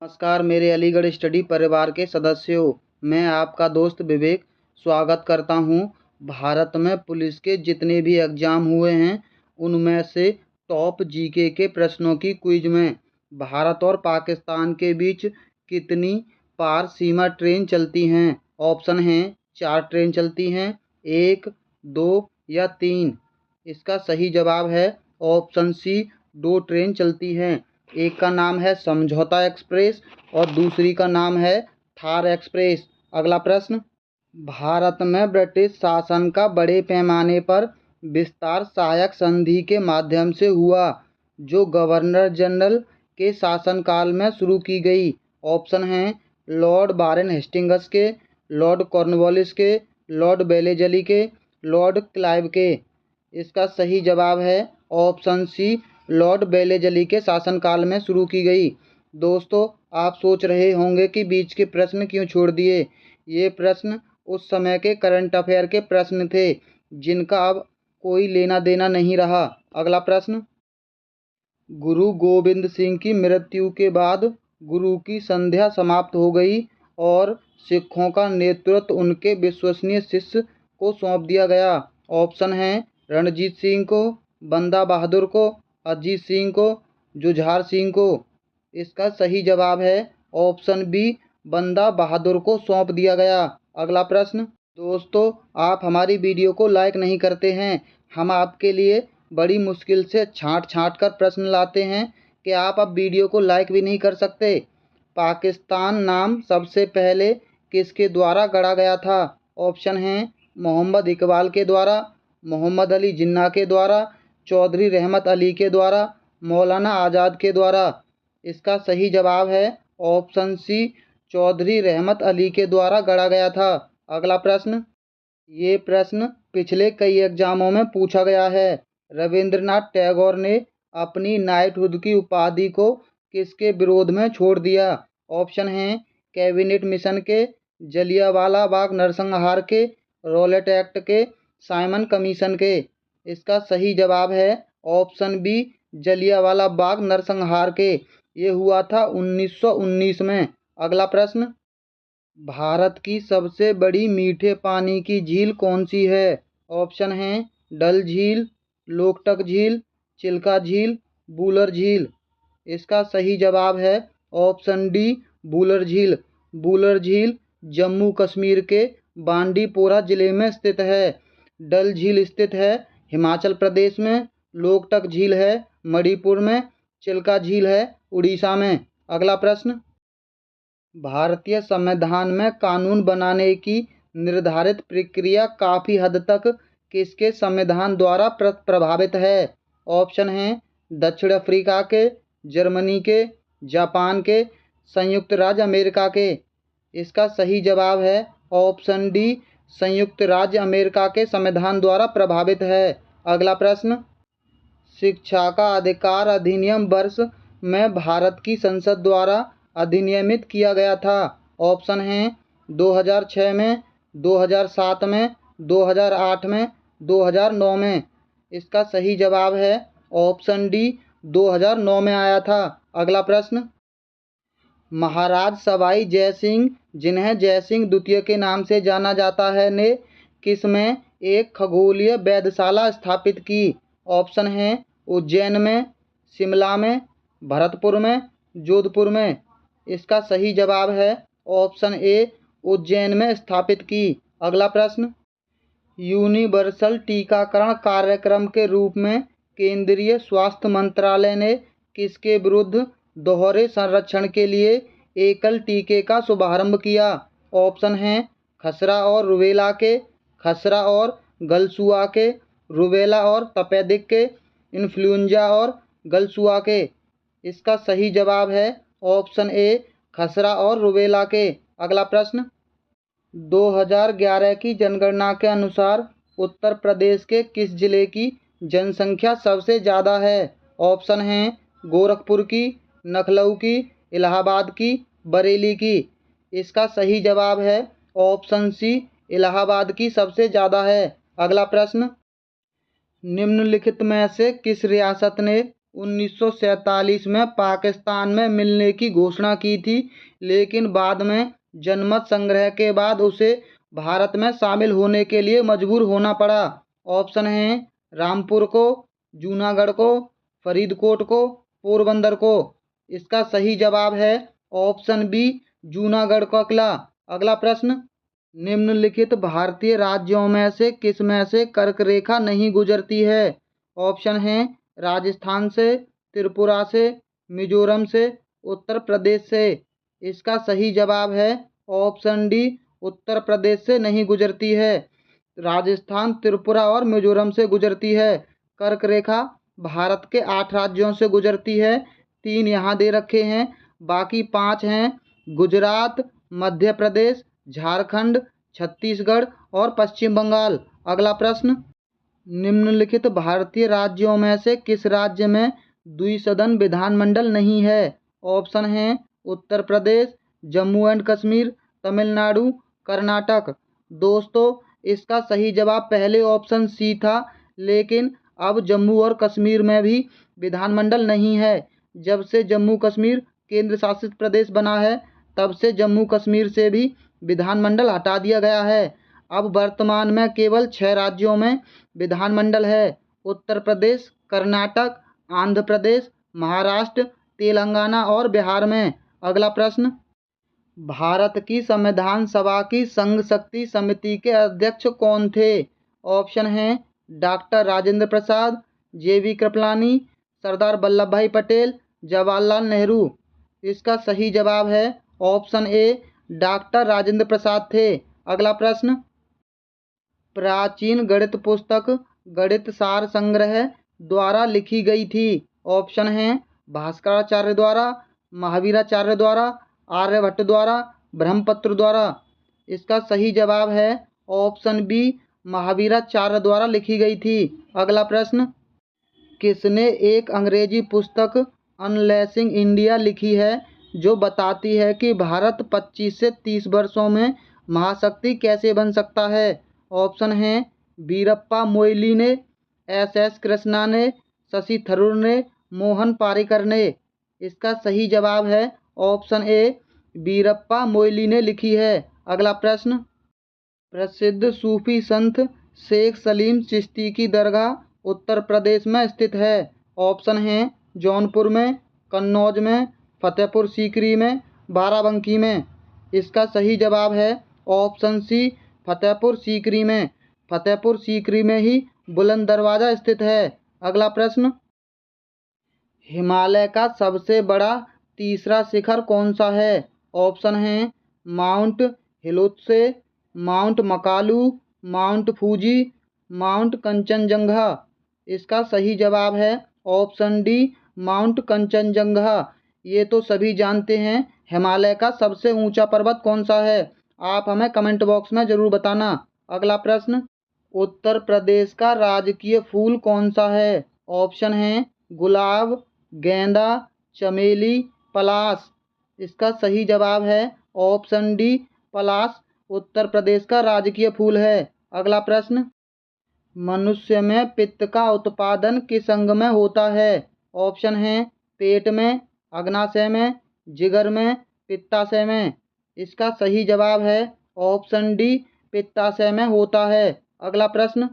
नमस्कार मेरे अलीगढ़ स्टडी परिवार के सदस्यों। मैं आपका दोस्त विवेक स्वागत करता हूं। भारत में पुलिस के जितने भी एग्ज़ाम हुए हैं उनमें से टॉप जीके के प्रश्नों की क्विज में भारत और पाकिस्तान के बीच कितनी पार सीमा ट्रेन चलती हैं? ऑप्शन हैं 4 ट्रेन चलती हैं, 1, 2 या 3। इसका सही जवाब है ऑप्शन सी, 2 ट्रेन चलती हैं। एक का नाम है समझौता एक्सप्रेस और दूसरी का नाम है थार एक्सप्रेस। अगला प्रश्न, भारत में ब्रिटिश शासन का बड़े पैमाने पर विस्तार सहायक संधि के माध्यम से हुआ, जो गवर्नर जनरल के शासनकाल में शुरू की गई। ऑप्शन हैं लॉर्ड बारन हेस्टिंग्स के, लॉर्ड कॉर्नवालिस के, लॉर्ड वेलेस्ली के, लॉर्ड क्लाइव के। इसका सही जवाब है ऑप्शन सी, लॉर्ड वेलेस्ली के शासनकाल में शुरू की गई। दोस्तों, आप सोच रहे होंगे कि बीच के प्रश्न क्यों छोड़ दिए। ये प्रश्न उस समय के करंट अफेयर के प्रश्न थे जिनका अब कोई लेना देना नहीं रहा। अगला प्रश्न, गुरु गोबिंद सिंह की मृत्यु के बाद गुरु की संध्या समाप्त हो गई और सिखों का नेतृत्व उनके विश्वसनीय शिष्य को सौंप दिया गया। ऑप्शन हैं रणजीत सिंह को, बंदा बहादुर को, अजीत सिंह को, जुझार सिंह को। इसका सही जवाब है ऑप्शन बी, बंदा बहादुर को सौंप दिया गया। अगला प्रश्न, दोस्तों आप हमारी वीडियो को लाइक नहीं करते हैं। हम आपके लिए बड़ी मुश्किल से छांट छांट कर प्रश्न लाते हैं कि आप अब वीडियो को लाइक भी नहीं कर सकते। पाकिस्तान नाम सबसे पहले किसके द्वारा गढ़ा गया था? ऑप्शन हैं मोहम्मद इकबाल के द्वारा, मोहम्मद अली जिन्ना के द्वारा, चौधरी रहमत अली के द्वारा, मौलाना आज़ाद के द्वारा। इसका सही जवाब है ऑप्शन सी, चौधरी रहमत अली के द्वारा गढ़ा गया था। अगला प्रश्न, ये प्रश्न पिछले कई एग्जामों में पूछा गया है। रविंद्रनाथ टैगोर ने अपनी नाइटहुड की उपाधि को किसके विरोध में छोड़ दिया? ऑप्शन हैं कैबिनेट मिशन के, जलियांवाला बाग नरसंहार के, रॉलेट एक्ट के, साइमन कमीशन के। इसका सही जवाब है ऑप्शन बी, जलियांवाला बाग नरसंहार के। ये हुआ था 1919 में। अगला प्रश्न, भारत की सबसे बड़ी मीठे पानी की झील कौन सी है? ऑप्शन हैं डल झील, लोकटक झील, चिल्का झील, बूलर झील। इसका सही जवाब है ऑप्शन डी, बूलर झील। बूलर झील जम्मू कश्मीर के बांडीपोरा जिले में स्थित है। डल झील स्थित है हिमाचल प्रदेश में, लोकटक झील है मणिपुर में, चिल्का झील है उड़ीसा में। अगला प्रश्न, भारतीय संविधान में कानून बनाने की निर्धारित प्रक्रिया काफ़ी हद तक किसके संविधान द्वारा प्रभावित है? ऑप्शन हैं दक्षिण अफ्रीका के, जर्मनी के, जापान के, संयुक्त राज्य अमेरिका के। इसका सही जवाब है ऑप्शन डी, संयुक्त राज्य अमेरिका के संविधान द्वारा प्रभावित है। अगला प्रश्न, शिक्षा का अधिकार अधिनियम वर्ष में भारत की संसद द्वारा अधिनियमित किया गया था। ऑप्शन हैं 2006 में, 2007 में, 2008 में, 2009 में। इसका सही जवाब है ऑप्शन डी, 2009 में आया था। अगला प्रश्न, महाराज सवाई जय सिंह, जिन्हें जय सिंह द्वितीय के नाम से जाना जाता है, ने किस में एक खगोलीय वेधशाला स्थापित की? ऑप्शन हैं उज्जैन में, शिमला में, भरतपुर में, जोधपुर में। इसका सही जवाब है ऑप्शन ए, उज्जैन में स्थापित की। अगला प्रश्न, यूनिवर्सल टीकाकरण कार्यक्रम के रूप में केंद्रीय स्वास्थ्य मंत्रालय ने किसके विरुद्ध दोहरे संरक्षण के लिए एकल टीके का शुभारंभ किया? ऑप्शन हैं खसरा और रुबेला के, खसरा और गलसुआ के, रुबेला और तपेदिक के, इन्फ्लुएंजा और गलसुआ के। इसका सही जवाब है ऑप्शन ए, खसरा और रुबेला के। अगला प्रश्न, 2011 की जनगणना के अनुसार उत्तर प्रदेश के किस जिले की जनसंख्या सबसे ज़्यादा है? ऑप्शन हैं गोरखपुर की, लखनऊ की, इलाहाबाद की, बरेली की। इसका सही जवाब है ऑप्शन सी, इलाहाबाद की सबसे ज़्यादा है। अगला प्रश्न, निम्नलिखित में से किस रियासत ने 1947 में पाकिस्तान में मिलने की घोषणा की थी, लेकिन बाद में जनमत संग्रह के बाद उसे भारत में शामिल होने के लिए मजबूर होना पड़ा। ऑप्शन हैं रामपुर को, जूनागढ़ को, फरीदकोट को, पोरबंदर को। इसका सही जवाब है ऑप्शन बी, जूनागढ़ का किला। अगला प्रश्न, निम्नलिखित भारतीय राज्यों में से किस में से कर्क रेखा नहीं गुजरती है? ऑप्शन हैं राजस्थान से, त्रिपुरा से, मिजोरम से, उत्तर प्रदेश से। इसका सही जवाब है ऑप्शन डी, उत्तर प्रदेश से नहीं गुजरती है। राजस्थान, त्रिपुरा और मिजोरम से गुजरती है। कर्क रेखा भारत के 8 राज्यों से गुजरती है। 3 यहाँ दे रखे हैं, बाकी 5 हैं गुजरात, मध्य प्रदेश, झारखंड, छत्तीसगढ़ और पश्चिम बंगाल। अगला प्रश्न, निम्नलिखित भारतीय राज्यों में से किस राज्य में द्विसदन विधानमंडल नहीं है? ऑप्शन हैं उत्तर प्रदेश, जम्मू एंड कश्मीर, तमिलनाडु, कर्नाटक। दोस्तों, इसका सही जवाब पहले ऑप्शन सी था, लेकिन अब जम्मू और कश्मीर में भी विधानमंडल नहीं है। जब से जम्मू कश्मीर केंद्र शासित प्रदेश बना है, तब से जम्मू कश्मीर से भी विधानमंडल हटा दिया गया है। अब वर्तमान में केवल 6 राज्यों में विधानमंडल है: उत्तर प्रदेश, कर्नाटक, आंध्र प्रदेश, महाराष्ट्र, तेलंगाना और बिहार में। अगला प्रश्न, भारत की संविधान सभा की संघ शक्ति समिति के अध्यक्ष कौन थे? ऑप्शन हैं डॉक्टर राजेंद्र प्रसाद, जेवी कृपलानी, सरदार वल्लभ भाई पटेल, जवाहरलाल नेहरू। इसका सही जवाब है option A, doctor Rajendra Prasad थे। अगला प्रश्न, प्राचीन गणित पुस्तक गणित सार संग्रह द्वारा लिखी गई थी। ऑप्शन हैं भास्कराचार्य द्वारा, महावीराचार्य द्वारा, आर्यभट्ट द्वारा, ब्रह्मपुत्र द्वारा। इसका सही जवाब है ऑप्शन बी, महावीराचार्य द्वारा लिखी गई थी। अगला प्रश्न, किसने एक अंग्रेजी पुस्तक अनलेसिंग इंडिया लिखी है, जो बताती है कि भारत 25 से 30 वर्षों में महाशक्ति कैसे बन सकता है? ऑप्शन हैं वीरप्पा मोइली ने, एस कृष्णा ने, शशि थरूर ने, मोहन पारिकर ने। इसका सही जवाब है ऑप्शन ए, वीरप्पा मोइली ने लिखी है। अगला प्रश्न, प्रसिद्ध सूफी संत शेख सलीम चिश्ती की दरगाह उत्तर प्रदेश में स्थित है। ऑप्शन हैं जौनपुर में, कन्नौज में, फतेहपुर सीकरी में, बाराबंकी में। इसका सही जवाब है ऑप्शन सी, फतेहपुर सीकरी में। फतेहपुर सीकरी में ही बुलंद दरवाज़ा स्थित है। अगला प्रश्न, हिमालय का सबसे बड़ा तीसरा शिखर कौन सा है? ऑप्शन हैं mount Lhotse, mount Makalu, mount Fuji, mount Kanchenjunga. इसका सही जवाब है ऑप्शन डी, माउंट कंचनजंगा। ये तो सभी जानते हैं, हिमालय का सबसे ऊंचा पर्वत कौन सा है? आप हमें कमेंट बॉक्स में ज़रूर बताना। अगला प्रश्न, उत्तर प्रदेश का राजकीय फूल कौन सा है? ऑप्शन हैं गुलाब, गेंदा, चमेली, पलाश। इसका सही जवाब है ऑप्शन डी, पलाश उत्तर प्रदेश का राजकीय फूल है। अगला प्रश्न, मनुष्य में पित्त का उत्पादन किस अंग में होता है? ऑप्शन हैं पेट में, अग्नाशय में, जिगर में, पित्ताशय में। इसका सही जवाब है ऑप्शन डी, पित्ताशय में होता है। अगला प्रश्न,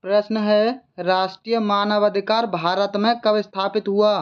प्रश्न है राष्ट्रीय मानवाधिकार भारत में कब स्थापित हुआ?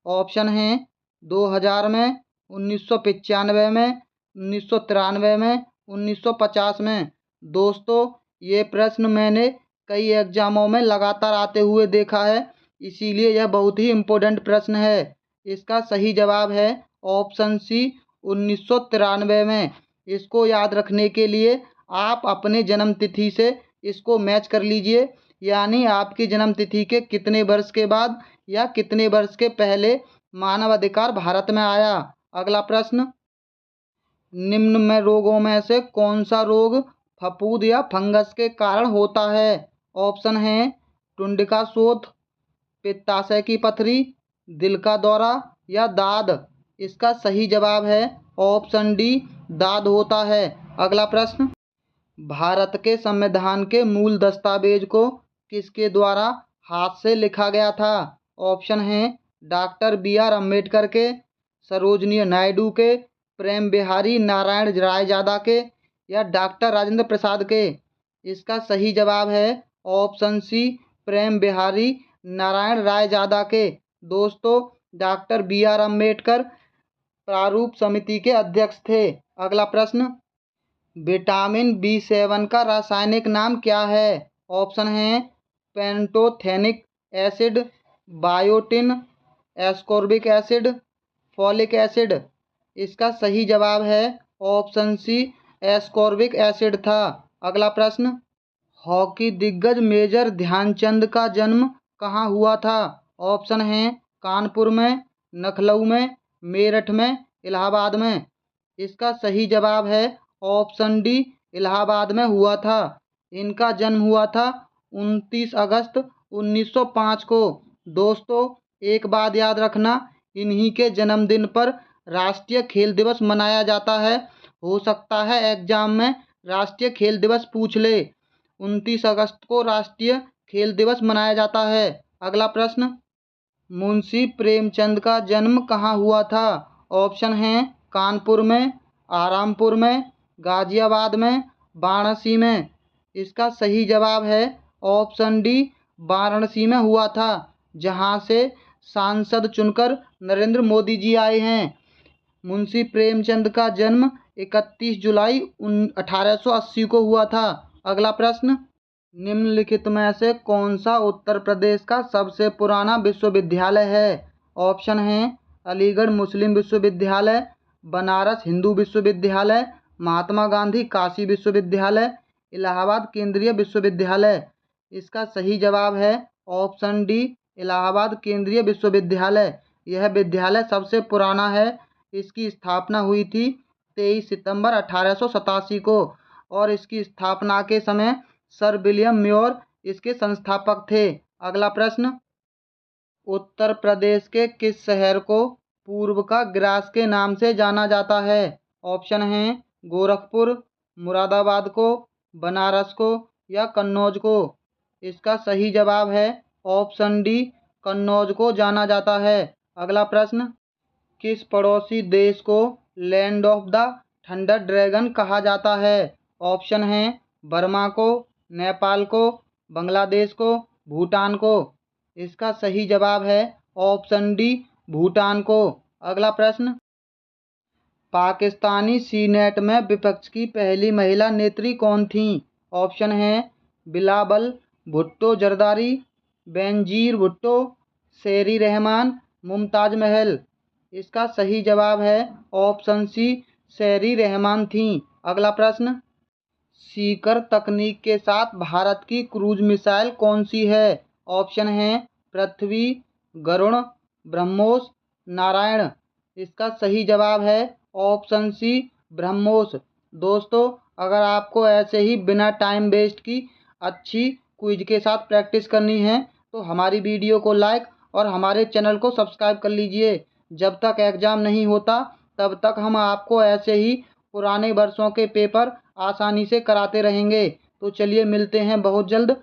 ऑप्शन हैं 2000 में, 1995 में, 1993 में, 1950 में। दोस्तों, ये प्रश्न मैंने कई एग्जामों में लगातार आते हुए देखा है, इसीलिए यह बहुत ही इम्पोर्टेंट प्रश्न है। इसका सही जवाब है ऑप्शन सी, 1993 में। इसको याद रखने के लिए आप अपने जन्म तिथि से इसको मैच कर लीजिए, यानी आपकी जन्म तिथि के कितने वर्ष के बाद या कितने वर्ष के पहले मानवाधिकार भारत में आया। अगला प्रश्न, निम्न में रोगों में से कौन सा रोग फफूंद या फंगस के कारण होता है? ऑप्शन हैं टुंडिका शोथ, पित्ताशय की पथरी, दिल का दौरा या दाद। इसका सही जवाब है ऑप्शन डी, दाद होता है। अगला प्रश्न, भारत के संविधान के मूल दस्तावेज को किसके द्वारा हाथ से लिखा गया था? ऑप्शन हैं डॉक्टर बी आर अम्बेडकर के, सरोजिनी नायडू के, प्रेम बिहारी नारायण रायजादा के या डॉक्टर राजेंद्र प्रसाद के। इसका सही जवाब है ऑप्शन सी, प्रेम बिहारी नारायण रायजादा के। दोस्तों, डॉक्टर बी आर अम्बेडकर प्रारूप समिति के अध्यक्ष थे। अगला प्रश्न, विटामिन बी7 का रासायनिक नाम क्या है? ऑप्शन हैं pantothenic acid, biotin, ascorbic acid, folic acid. इसका सही जवाब है ऑप्शन सी, एस्कॉर्बिक एसिड था। अगला प्रश्न, हॉकी दिग्गज मेजर ध्यानचंद का जन्म कहाँ हुआ था? ऑप्शन हैं कानपुर में, लखनऊ में, मेरठ में, इलाहाबाद में। इसका सही जवाब है ऑप्शन डी, इलाहाबाद में हुआ था। इनका जन्म हुआ था 29 अगस्त 1905 को। दोस्तों, एक बात याद रखना, इन्हीं के जन्मदिन पर राष्ट्रीय खेल दिवस मनाया जाता है। हो सकता है एग्जाम में राष्ट्रीय खेल दिवस पूछ ले। 29 अगस्त को राष्ट्रीय खेल दिवस मनाया जाता है। अगला प्रश्न, मुंशी प्रेमचंद का जन्म कहाँ हुआ था? ऑप्शन हैं कानपुर में, आरामपुर में, गाजियाबाद में, वाराणसी में। इसका सही जवाब है ऑप्शन डी, वाराणसी में हुआ था, जहां से सांसद चुनकर नरेंद्र मोदी जी आए हैं। मुंशी प्रेमचंद का जन्म 31 जुलाई 1880 को हुआ था। अगला प्रश्न, निम्नलिखित में से कौन सा उत्तर प्रदेश का सबसे पुराना विश्वविद्यालय है? ऑप्शन हैं अलीगढ़ मुस्लिम विश्वविद्यालय, बनारस हिंदू विश्वविद्यालय, महात्मा गांधी काशी विश्वविद्यालय, इलाहाबाद केंद्रीय विश्वविद्यालय। इसका सही जवाब है ऑप्शन डी, इलाहाबाद केंद्रीय विश्वविद्यालय। यह विद्यालय सबसे पुराना है। इसकी स्थापना हुई थी 23 सितंबर 1887 को और इसकी स्थापना के समय सर विलियम म्योर इसके संस्थापक थे। अगला प्रश्न, उत्तर प्रदेश के किस शहर को पूर्व का ग्रास के नाम से जाना जाता है? ऑप्शन हैं गोरखपुर, मुरादाबाद को, बनारस को या कन्नौज को। इसका सही जवाब है ऑप्शन डी, कन्नौज को जाना जाता है। अगला प्रश्न, किस पड़ोसी देश को land of the thunder dragon कहा जाता है? ऑप्शन हैं बर्मा को, नेपाल को, बांग्लादेश को, भूटान को। इसका सही जवाब है ऑप्शन डी, भूटान को। अगला प्रश्न, पाकिस्तानी सीनेट में विपक्ष की पहली महिला नेत्री कौन थीं? ऑप्शन हैं बिलावल भुट्टो जरदारी, बेनजीर भुट्टो, शेरी रहमान, मुमताज महल। इसका सही जवाब है ऑप्शन सी, शेरी रहमान थीं। अगला प्रश्न, सीकर तकनीक के साथ भारत की क्रूज मिसाइल कौन सी है? ऑप्शन हैं पृथ्वी, गरुण, ब्रह्मोस, नारायण। इसका सही जवाब है ऑप्शन सी, ब्रह्मोस। दोस्तों, अगर आपको ऐसे ही बिना टाइम वेस्ट की अच्छी क्विज के साथ प्रैक्टिस करनी है तो हमारी वीडियो को लाइक और हमारे चैनल को सब्सक्राइब कर लीजिए। जब तक एग्ज़ाम नहीं होता तब तक हम आपको ऐसे ही पुराने वर्षों के पेपर आसानी से कराते रहेंगे। तो चलिए, मिलते हैं बहुत जल्द।